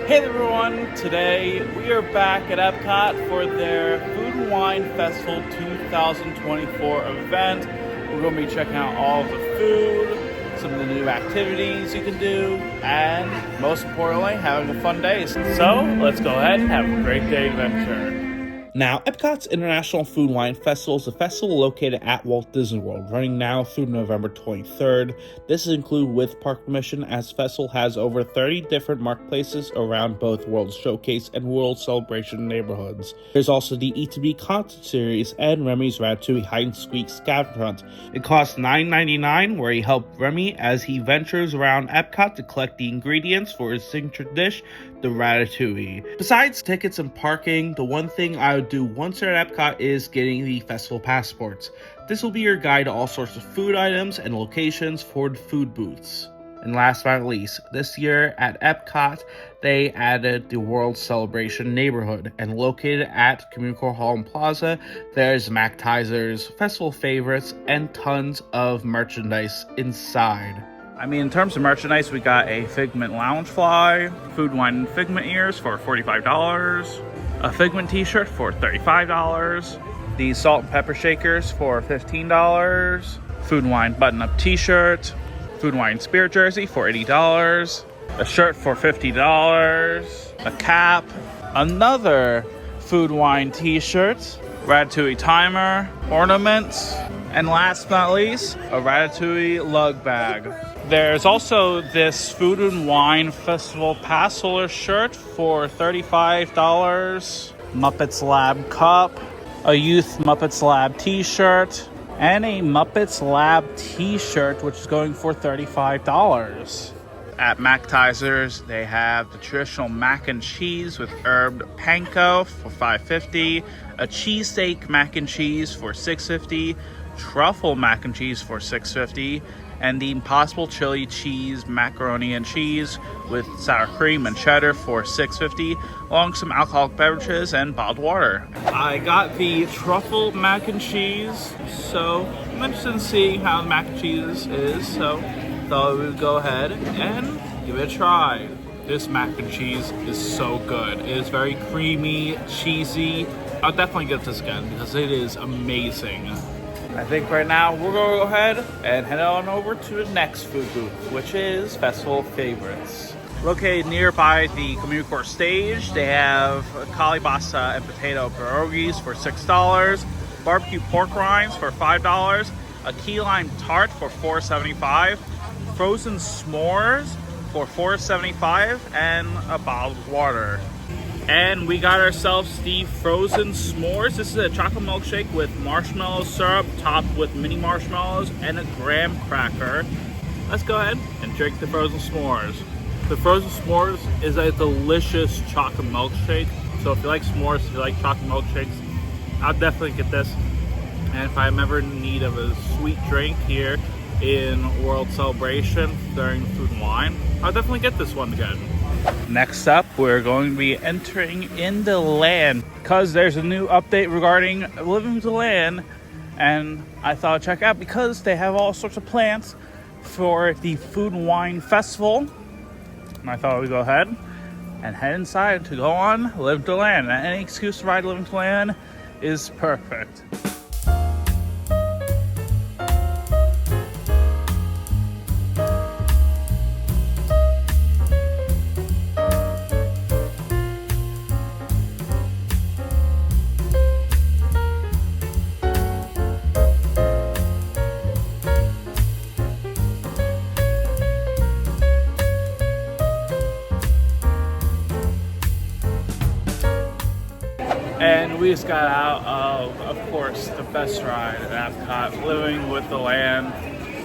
Hey there everyone, today we are back at Epcot for their Food and Wine Festival 2024 event. We're going to be checking out all of the food, some of the new activities you can do, and most importantly, having a fun day. So let's go ahead and have a great day adventure. Now, Epcot's International Food and Wine Festival is a festival located at Walt Disney World, running now through November 23rd. This is included with park permission, as the festival has over 30 different marketplaces around both World Showcase and World Celebration neighborhoods. There's also the E2B Concert Series and Remy's Ratatouille Hide and Squeak Scavenger Hunt. It costs $9.99, where you help Remy as he ventures around Epcot to collect the ingredients for his signature dish, the Ratatouille. Besides tickets and parking, the one thing I would do once you're at Epcot is getting the festival passports. This will be your guide to all sorts of food items and locations for the food booths. And last but not least, this year at Epcot, they added the World Celebration neighborhood, and located at Community Core Hall and Plaza, there's Mactizers, festival favorites, and tons of merchandise inside. In terms of merchandise, we got a Figment Loungefly, Food, Wine, and Figment ears for $45, a Figment t-shirt for $35, the Salt and Pepper Shakers for $15, Food and Wine button-up t-shirt, Food and Wine Spirit jersey for $80, a shirt for $50, a cap, another Food and Wine t-shirt, Ratatouille timer, ornaments, and last but not least, a Ratatouille lug bag. There's also this Food and Wine Festival pass holder shirt for $35, Muppets Lab cup, a Youth Muppets Lab t-shirt, and a Muppets Lab t-shirt, which is going for $35. At Mactizers, they have the traditional mac and cheese with herbed panko for $5.50, a cheesesteak mac and cheese for $6.50, truffle mac and cheese for $6.50, and the Impossible Chili Cheese Macaroni and Cheese with sour cream and cheddar for $6.50, along with some alcoholic beverages and bottled water. I got the truffle mac and cheese, so I'm interested in seeing how the mac and cheese is, so thought we would go ahead and give it a try. This mac and cheese is so good. It is very creamy, cheesy. I'll definitely get this again because it is amazing. I think right now we're going to go ahead and head on over to the next food booth, which is Festival Favorites. Located nearby the Community Core stage, they have kalibasa and potato pierogies for $6, barbecue pork rinds for $5, a key lime tart for $4.75, frozen s'mores for $4.75, and a bottled water. And we got ourselves the frozen s'mores. This is a chocolate milkshake with marshmallow syrup topped with mini marshmallows and a graham cracker. Let's go ahead and drink the frozen s'mores. The frozen s'mores is a delicious chocolate milkshake. So if you like s'mores, if you like chocolate milkshakes, I'll definitely get this. And if I'm ever in need of a sweet drink here in World Celebration during Food and Wine, I'll definitely get this one again. Next up, we're going to be entering into land because there's a new update regarding Living to Land, and I thought I'd check out because they have all sorts of plants for the Food and Wine Festival. And I thought we'd go ahead and head inside to go on Living to Land. And any excuse to ride Living to Land is perfect. And we just got out of course, the best ride at Epcot, Living with the Land.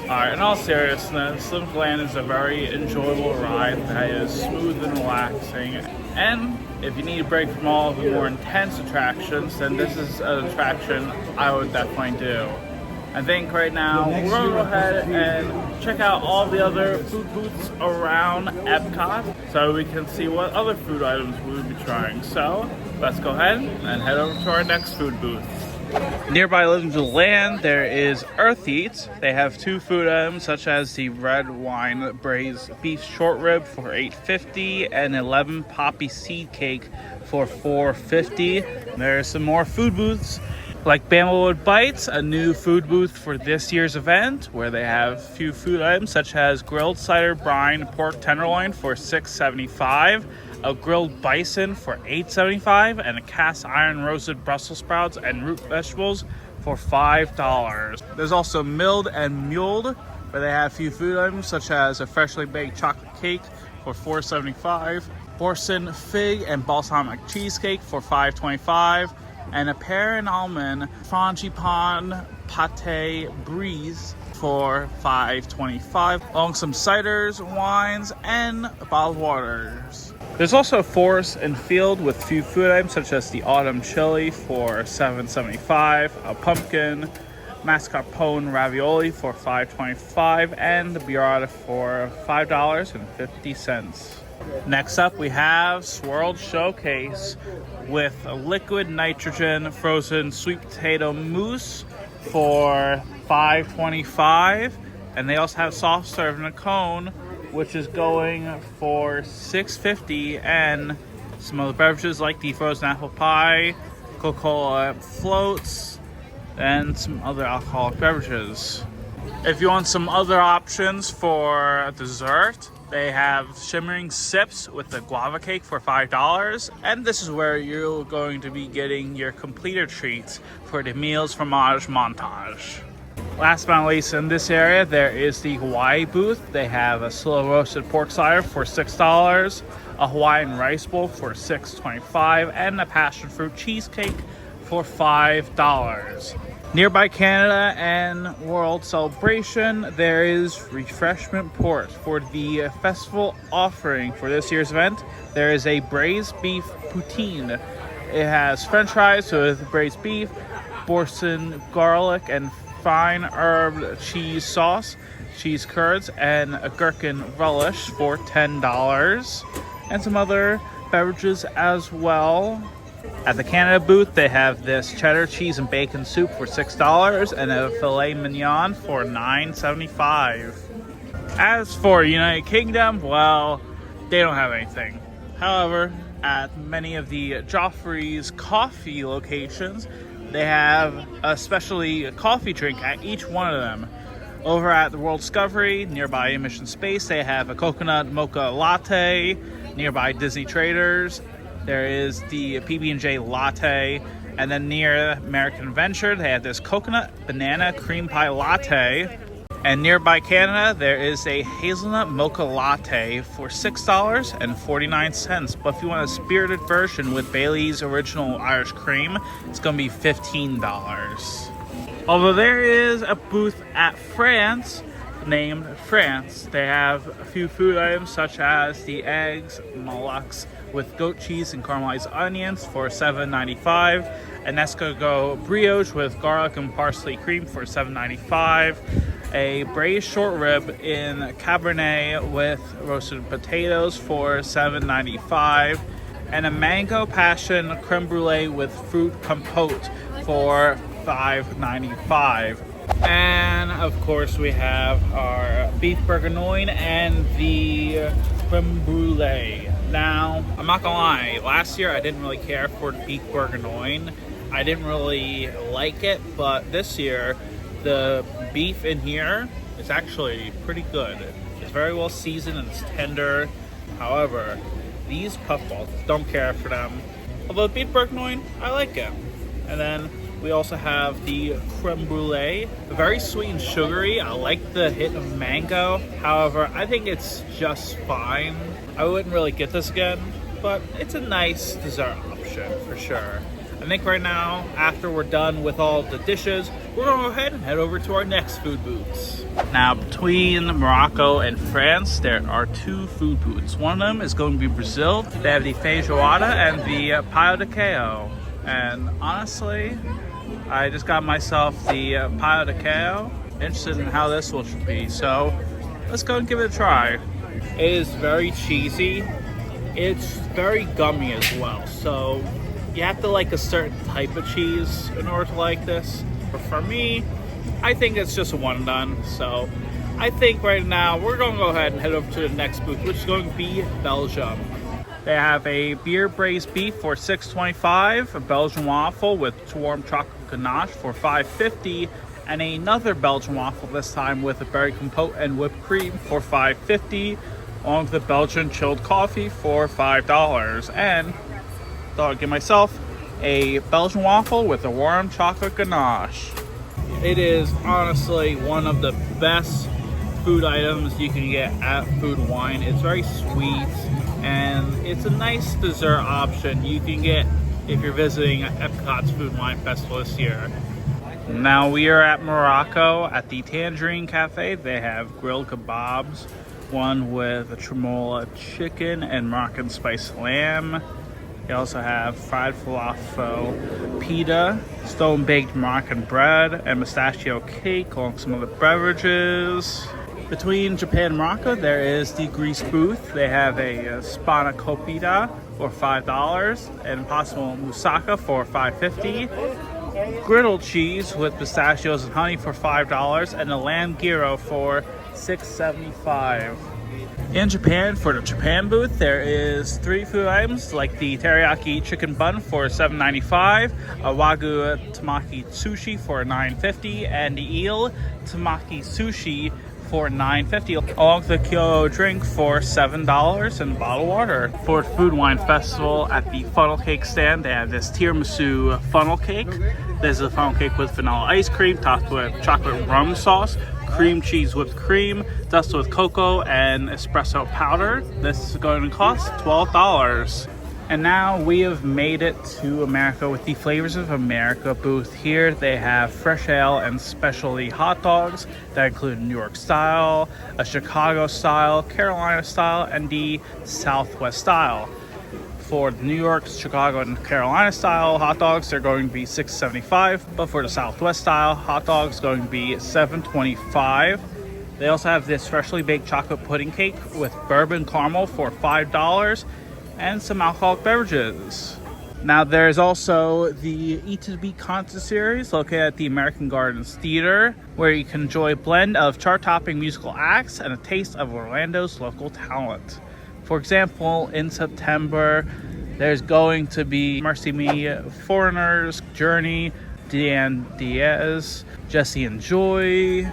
Alright, in all seriousness, Living with the Land is a very enjoyable ride that is smooth and relaxing. And if you need a break from all of the more intense attractions, then this is an attraction I would definitely do. I think right now we're going to go ahead and check out all the other food booths around Epcot so we can see what other food items we would be trying. So let's go ahead and head over to our next food booth. Nearby Living to the Land, there is Earth Eats. They have 2 food items such as the red wine braised beef short rib for $8.50 and 11 poppy seed cake for $4.50. There's some more food booths like Bamblewood Bites, a new food booth for this year's event where they have a few food items such as grilled cider brine pork tenderloin for $6.75, a grilled bison for $8.75, and a cast iron roasted Brussels sprouts and root vegetables for $5. There's also Milled and Muled, where they have a few food items such as a freshly baked chocolate cake for $4.75, Borson fig and balsamic cheesecake for $5.25, and a pear and almond frangipane pate brise for $5.25, along with some ciders, wines, and bottled waters. There's also Forest and Field with a few food items such as the autumn chili for $7.75, a pumpkin mascarpone ravioli for $5.25, and the burrata for $5.50. Next up, we have Swirled Showcase with a liquid nitrogen frozen sweet potato mousse for $5.25, and they also have soft serve in a cone, which is going for $6.50, and some other beverages like the frozen apple pie, Coca-Cola floats, and some other alcoholic beverages. If you want some other options for dessert, they have shimmering sips with the guava cake for $5, and this is where you're going to be getting your completer treats for the meals fromage montage. Last but not least, in this area, there is the Hawaii booth. They have a slow roasted pork cider for $6, a Hawaiian rice bowl for $6.25, and a passion fruit cheesecake for $5. Nearby Canada and World Celebration, there is refreshment port for the festival offering for this year's event. There is a braised beef poutine. It has french fries with braised beef, Borson garlic, and fine herb cheese sauce, cheese curds, and a gherkin relish for $10, and some other beverages as well. At the Canada booth, they have this cheddar cheese and bacon soup for $6 and a filet mignon for $9.75. As for United Kingdom, well, they don't have anything. However, at many of the Joffrey's coffee locations, they have a specialty coffee drink at each one of them. Over at the World Discovery, nearby Mission Space, they have a coconut mocha latte. Nearby Disney Traders, there is the PB&J latte. And then near American Adventure, they have this coconut banana cream pie latte. And nearby Canada, there is a hazelnut mocha latte for $6.49. But if you want a spirited version with Bailey's original Irish cream, it's going to be $15. Although there is a booth at France named France, they have a few food items such as the eggs Molux with goat cheese and caramelized onions for $7.95, an escargot brioche with garlic and parsley cream for $7.95, a braised short rib in Cabernet with roasted potatoes for $7.95, and a mango passion creme brulee with fruit compote for $5.95. And of course we have our beef bourguignon and the creme brulee. Now, I'm not gonna lie, last year I didn't really care for the beef bourguignon. I didn't really like it, but this year the beef in here is actually pretty good. It's very well seasoned and it's tender. However, these puffballs, don't care for them. Although beef bourguignon, I like it. And then we also have the creme brulee, very sweet and sugary. I like the hit of mango. However, I think it's just fine. I wouldn't really get this again, but it's a nice dessert option for sure. I think right now, after we're done with all the dishes, we're gonna go ahead and head over to our next food booths. Now, between Morocco and France, there are two food booths. One of them is going to be Brazil. They have the feijoada and the paio de queijo. And honestly, I just got myself the paio de queijo. Interested in how this will be, so let's go and give it a try. It is very cheesy. It's very gummy as well, so you have to like a certain type of cheese in order to like this. But for me, I think it's just a one and done. So I think right now we're going to go ahead and head over to the next booth, which is going to be Belgium. They have a beer braised beef for $6.25, a Belgian waffle with warm chocolate ganache for $5.50, and another Belgian waffle, this time with a berry compote and whipped cream for $5.50, along with a Belgian chilled coffee for $5. And thought I'd give myself a Belgian waffle with a warm chocolate ganache. It is honestly one of the best food items you can get at Food and Wine. It's very sweet, and it's a nice dessert option you can get if you're visiting Epcot's Food and Wine Festival this year. Now we are at Morocco at the Tangerine Cafe. They have grilled kebabs, one with a tremola chicken and Moroccan spiced lamb. They also have fried falafel, pita, stone-baked Moroccan bread, and pistachio cake, along with some other beverages. Between Japan and Morocco, there is the Greece booth. They have a spanakopita for $5, and impossible moussaka for $5.50, griddled cheese with pistachios and honey for $5, and a lamb gyro for $6.75. In Japan, for the Japan booth, there is 3 food items like the teriyaki chicken bun for $7.95, a wagyu tamaki sushi for $9.50, and the eel tamaki sushi for $9.50, along with the Kyoto drink for $7 and a bottle of water. For Food and Wine Festival at the funnel cake stand, they have this tiramisu funnel cake. This is a funnel cake with vanilla ice cream topped with chocolate rum sauce, cream cheese whipped cream, dusted with cocoa and espresso powder. This is going to cost $12. And now we have made it to America with the Flavors of America booth. Here they have fresh ale and specialty hot dogs that include New York style, a Chicago style, Carolina style, and the Southwest style. For the New York, Chicago, and Carolina style hot dogs, they're going to be $6.75, but for the Southwest style hot dogs, going to be $7.25. They also have this freshly baked chocolate pudding cake with bourbon caramel for $5, and some alcoholic beverages. Now there's also the Eat to Beat concert series located at the American Gardens Theater, where you can enjoy a blend of chart-topping musical acts and a taste of Orlando's local talent. For example, in September, there's going to be Mercy Me, Foreigners, Journey, Dan Diaz, Jesse and Joy,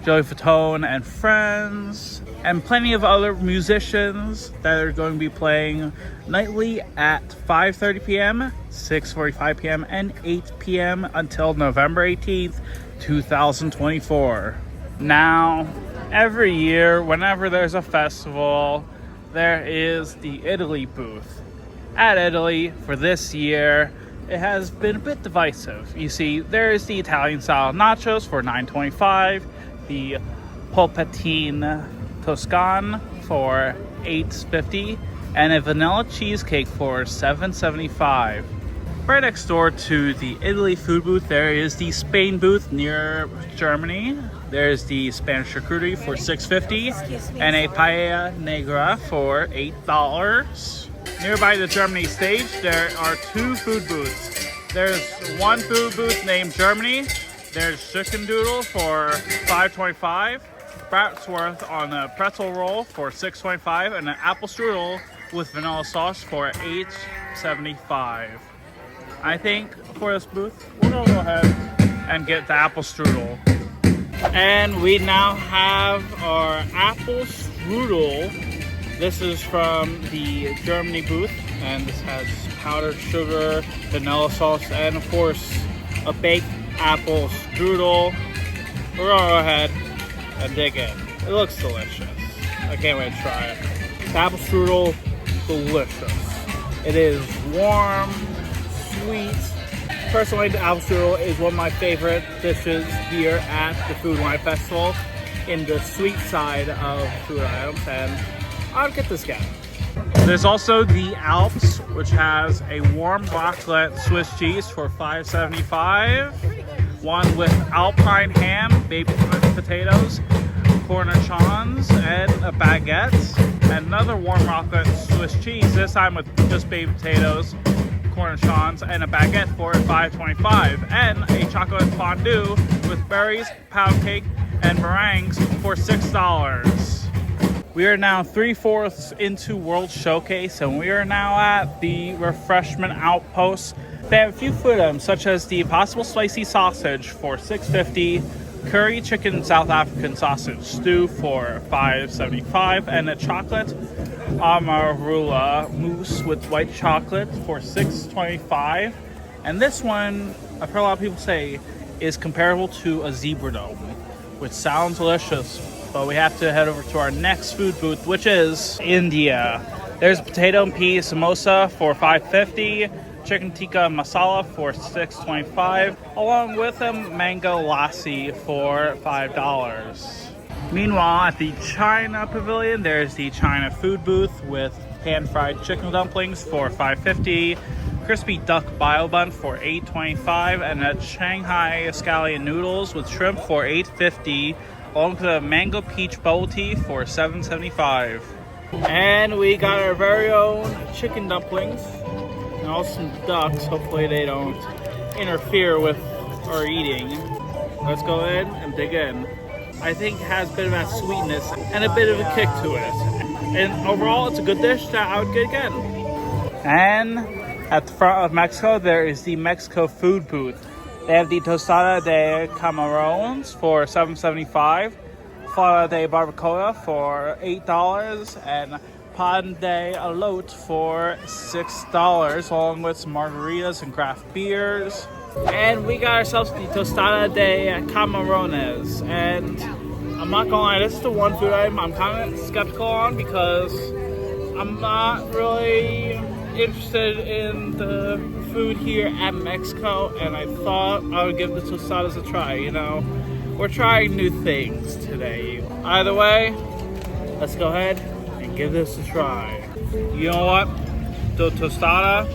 Joey Fatone and Friends, and plenty of other musicians that are going to be playing nightly at 5:30 p.m., 6:45 p.m., and 8 p.m. until November 18th, 2024. Now, every year, whenever there's a festival, there is the Italy booth. At Italy, for this year, it has been a bit divisive. You see, there is the Italian-style nachos for $9.25, the polpettine Toscan for $8.50, and a vanilla cheesecake for $7.75. Right next door to the Italy food booth, there is the Spain booth near Germany. There's the Spanish charcuterie for $6.50 and a paella negra for $8. Nearby the Germany stage, there are 2 food booths. There's one food booth named Germany. There's chicken doodle for $5.25, Bratwurst on a pretzel roll for $6.25, and an apple strudel with vanilla sauce for $8.75. I think for this booth, we're gonna go ahead and get the apple strudel. And we now have our apple strudel. This is from the Germany booth, and this has powdered sugar, vanilla sauce, and of course, a baked apple strudel. We're gonna go ahead and dig in. It looks delicious. I can't wait to try it. The apple strudel, delicious. It is warm, sweet. Personally, the apple strudel is one of my favorite dishes here at the Food and Wine Festival in the sweet side of food items, and I'll get this guy. There's also the Alps, which has a warm raclette Swiss cheese for $5.75, one with Alpine ham, baby potatoes, cornichons, and a baguette, and another warm raclette Swiss cheese, this time with just baby potatoes, cornichons and a baguette for $5.25, and a chocolate fondue with berries, pound cake, and meringues for $6. We are now 3/4 into World Showcase, and we are now at the refreshment outpost. They have a few food items such as the Impossible Spicy Sausage for $6.50, Curry Chicken South African Sausage Stew for $5.75, and a chocolate amarula mousse with white chocolate for $6.25. And this one, I've heard a lot of people say, is comparable to a zebra dome, which sounds delicious. But we have to head over to our next food booth, which is India. There's a potato and pea samosa for $5.50, chicken tikka masala for $6.25, along with a mango lassi for $5. Meanwhile, at the China Pavilion, there's the China food booth with pan-fried chicken dumplings for $5.50, crispy duck bio bun for $8.25, and a Shanghai scallion noodles with shrimp for $8.50, along with a mango peach bubble tea for $7.75. And we got our very own chicken dumplings and also some ducks. Hopefully they don't interfere with our eating. Let's go in and dig in. I think it has a bit of that sweetness and a bit of a kick to it. And overall, it's a good dish that I would get again. And at the front of Mexico, there is the Mexico food booth. They have the tostada de camarones for $7.75, flauta de barbacoa for $8, and pan de elote for $6, along with some margaritas and craft beers. And we got ourselves the tostada de camarones. And I'm not gonna lie, this is the one food item I'm kind of skeptical on because I'm not really interested in the food here at Mexico, and I thought I would give the tostadas a try. You know, we're trying new things today. Either way, let's go ahead and give this a try. You know what? The tostada,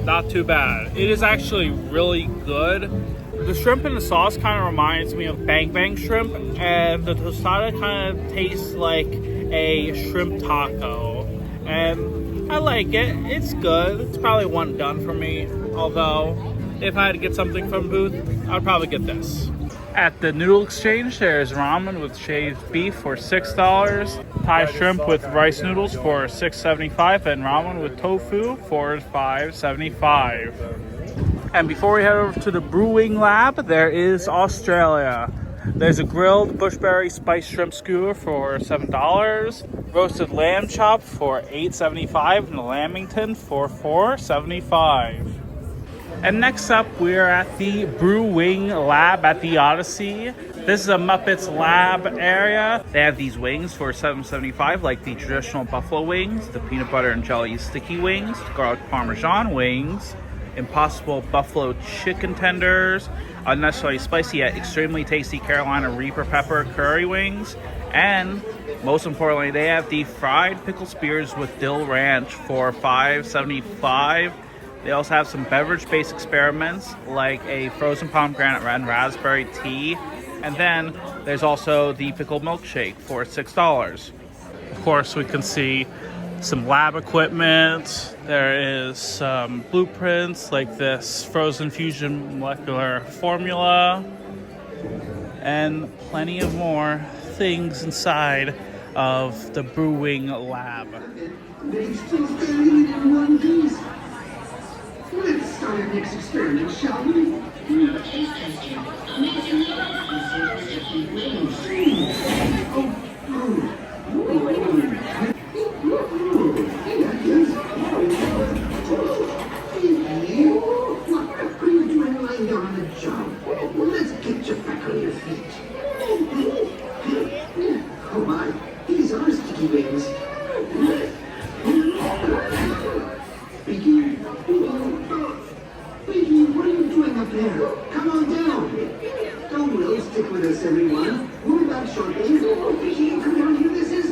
not too bad. It is actually really good. The shrimp in the sauce kind of reminds me of Bang Bang shrimp, and the tostada kind of tastes like a shrimp taco. And I like it. It's good. It's probably one done for me. Although, if I had to get something from the booth, I'd probably get this. At the Noodle Exchange, there's ramen with shaved beef for $6, Thai shrimp with rice noodles for $6.75, and ramen with tofu for $5.75. And before we head over to the Brewing Lab, there is Australia. There's a grilled bushberry spiced shrimp skewer for $7, roasted lamb chop for $8.75, and a lamington for $4.75. And next up, we're at the Brewing Lab at the Odyssey. This is a Muppets Lab area. They have these wings for $7.75, like the traditional buffalo wings, the peanut butter and jelly sticky wings, the garlic parmesan wings, Impossible buffalo chicken tenders, unnecessarily spicy yet extremely tasty Carolina Reaper pepper curry wings, and most importantly, they have the fried pickle spears with dill ranch for $5.75. They also have some beverage-based experiments like a frozen pomegranate and raspberry tea, and then there's also the pickled milkshake for $6. Of course, we can see some lab equipment. There is some blueprints like this frozen fusion molecular formula, and plenty of more things inside of the Brewing Lab. Let's start our next experiment, shall we? Taste testing. Amazing What are you doing lying down on the job? Let's get you back on your feet. Oh my, these are sticky wings. Biggie, what are you doing up there? Come on down. Don't really stick with us, everyone. We'll be back shortly. Biggie, come down here. This is...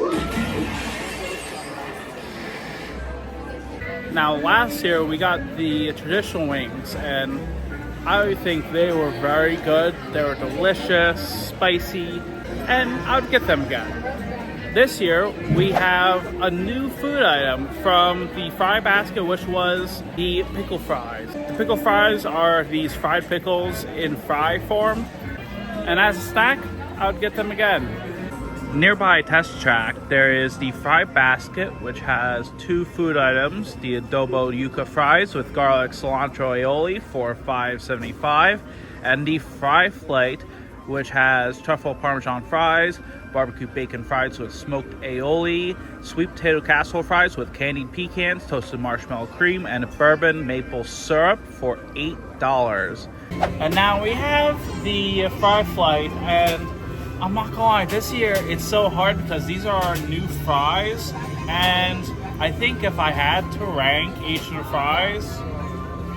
Now, last year we got the traditional wings, and I think they were very good. They were delicious, spicy, and I would get them again. this year we have a new food item from the fry basket, which was the pickle fries. The pickle fries are these fried pickles in fry form, and as a snack, I would get them again. Nearby Test Track, there is the fry basket, which has two food items: the adobo yuca fries with garlic cilantro aioli for $5.75, and the fry plate, which has truffle parmesan fries, barbecue bacon fries with smoked aioli, sweet potato casserole fries with candied pecans, toasted marshmallow cream, and bourbon maple syrup for $8. And now we have the fry flight, and I'm not gonna lie, this year it's so hard because these are our new fries, and I think if I had to rank each of the fries,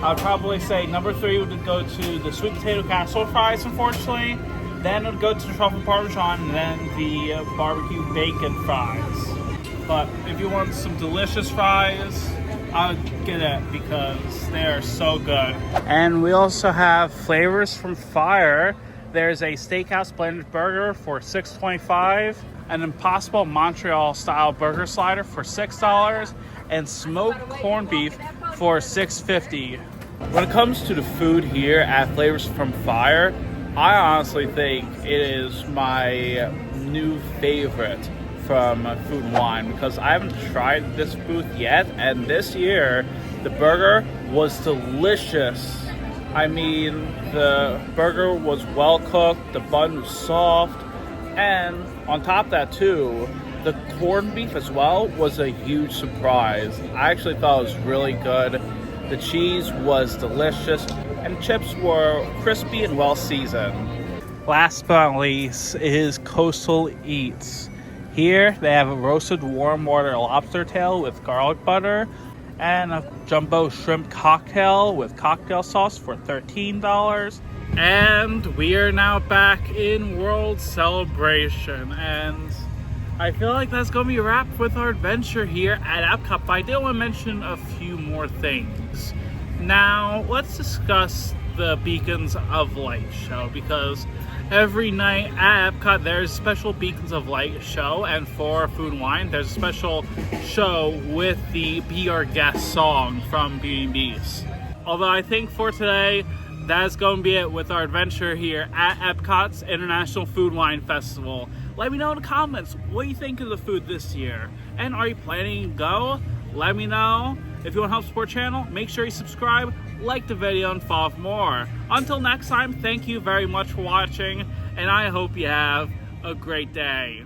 I would probably say number 3 would go to the sweet potato casserole fries, unfortunately. Then it would go to the truffle parmesan, and then the barbecue bacon fries. But if you want some delicious fries, I would get it because they are so good. And we also have flavors from Fire. There's a steakhouse blended burger for $6.25, an Impossible Montreal style burger slider for $6, and smoked corned beef for $6.50. When it comes to the food here at Flavors from Fire, I honestly think it is my new favorite from Food and Wine because I haven't tried this booth yet, and this year the burger was delicious. I mean, the burger was well cooked, the bun was soft, and on top of that too, the corned beef as well was a huge surprise. I actually thought it was really good. The cheese was delicious, and chips were crispy and well seasoned. Last but not least is Coastal Eats. Here they have a roasted warm water lobster tail with garlic butter, and a jumbo shrimp cocktail with cocktail sauce for $13. And we are now back in World Celebration, and I feel like that's going to be a wrap with our adventure here at Epcot, but I did want to mention a few more things. Now, let's discuss the Beacons of Light show, because every night at Epcot there's a special Beacons of Light show, and for Food and Wine there's a special show with the Be Our Guest song from Beauty and Beast. Although I think for today, that's going to be it with our adventure here at Epcot's International Food and Wine Festival. Let me know in the comments, what do you think of the food this year? And are you planning to go? Let me know. If you want to help support the channel, make sure you subscribe, like the video, and follow for more. Until next time, thank you very much for watching, and I hope you have a great day.